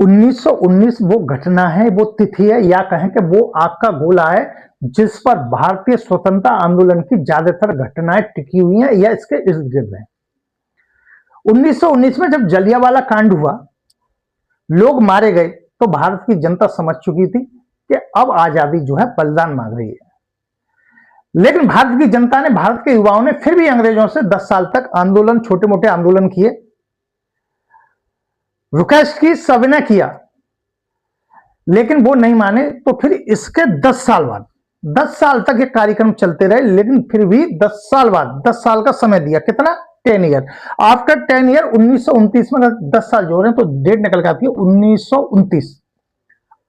1919 वो घटना है, वो तिथि है, या कहें कि वो आग का गोला है जिस पर भारतीय स्वतंत्रता आंदोलन की ज्यादातर घटनाएं टिकी हुई हैं या इसके इर्द गिर्द हैं। 1919 में जब जलियांवाला कांड हुआ, लोग मारे गए, तो भारत की जनता समझ चुकी थी कि अब आजादी जो है बलिदान मांग रही है। लेकिन भारत की जनता ने, भारत के युवाओं ने फिर भी अंग्रेजों से 10 साल तक आंदोलन, छोटे मोटे आंदोलन किए, रिक्वेस्ट की, सविनय किया, लेकिन वो नहीं माने। तो फिर इसके 10 साल बाद, 10 साल तक ये कार्यक्रम चलते रहे, लेकिन फिर भी 10 साल बाद, 10 साल का समय दिया, कितना? 10 ईयर। आफ्टर 10 ईयर 1929 में, अगर 10 साल जोड़े तो डेट निकल के आती है 1929,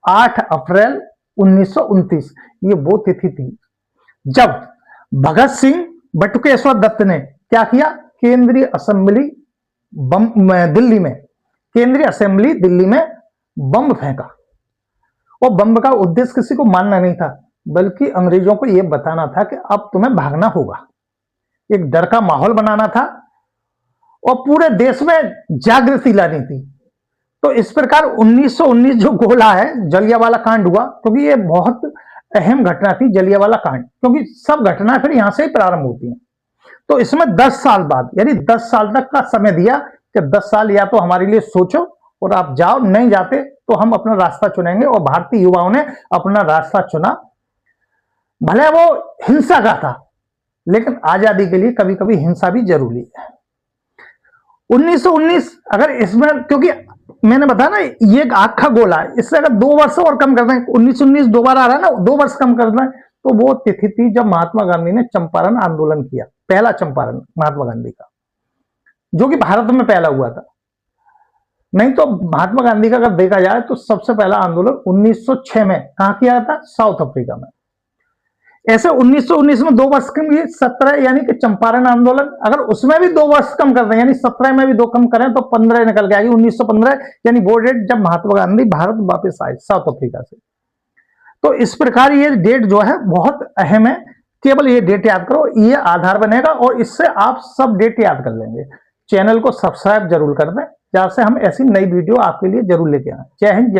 8 अप्रैल 1929। ये वो तिथि थी जब भगत सिंह बटुकेश्वर दत्त ने क्या किया? केंद्रीय असेंबली दिल्ली में, केंद्रीय असेंबली दिल्ली में बम फेंका। और बम का उद्देश्य किसी को मारना नहीं था, बल्कि अंग्रेजों को यह बताना था कि अब तुम्हें भागना होगा। एक डर का माहौल बनाना था और पूरे देश में जागृति लानी थी। तो इस प्रकार 1919 जो गोला है, जलियांवाला कांड हुआ, क्योंकि ये बहुत अहम घटना थी जलियांवाला कांड, क्योंकि सब घटना फिर यहां से ही प्रारंभ होती हैं। तो इसमें 10 साल बाद, यानी 10 साल तक का समय दिया कि 10 साल या तो हमारे लिए सोचो और आप जाओ, नहीं जाते तो हम अपना रास्ता चुनेंगे। और भारतीय युवाओं ने अपना रास्ता चुना, भले वो हिंसा का था, लेकिन आजादी के लिए कभी कभी हिंसा भी जरूरी है। 1919, अगर इसमें, क्योंकि मैंने बताया ना ये एक आग का गोला है, इससे अगर 2 वर्ष और कम कर दें, 1919 दोबारा आ रहा है ना, 2 वर्ष कम कर दें, तो वो तिथि थी जब महात्मा गांधी ने चंपारण आंदोलन किया, पहला चंपारण महात्मा गांधी का, जो कि भारत में पहला हुआ था। नहीं तो महात्मा गांधी का अगर देखा जाए तो सबसे पहला आंदोलन 1906 में कहां किया था? साउथ अफ्रीका में। ऐसे 1919 में 2 वर्ष कम किए, 17, यानी कि चंपारण आंदोलन, अगर उसमें भी 2 वर्ष कम कर दें, यानी 17 में भी 2 कम करें तो 15 निकल के आएगी, 1915, यानी वो डेट जब महात्मा गांधी भारत वापस आए साउथ अफ्रीका से। तो इस प्रकार ये डेट जो है बहुत अहम है, केवल ये डेट याद करो, ये आधार बनेगा और इससे आप सब डेट याद कर लेंगे। चैनल को सब्सक्राइब जरूर कर दें, जहां से हम ऐसी नई वीडियो आपके लिए जरूर लेके आए। जय हिंद।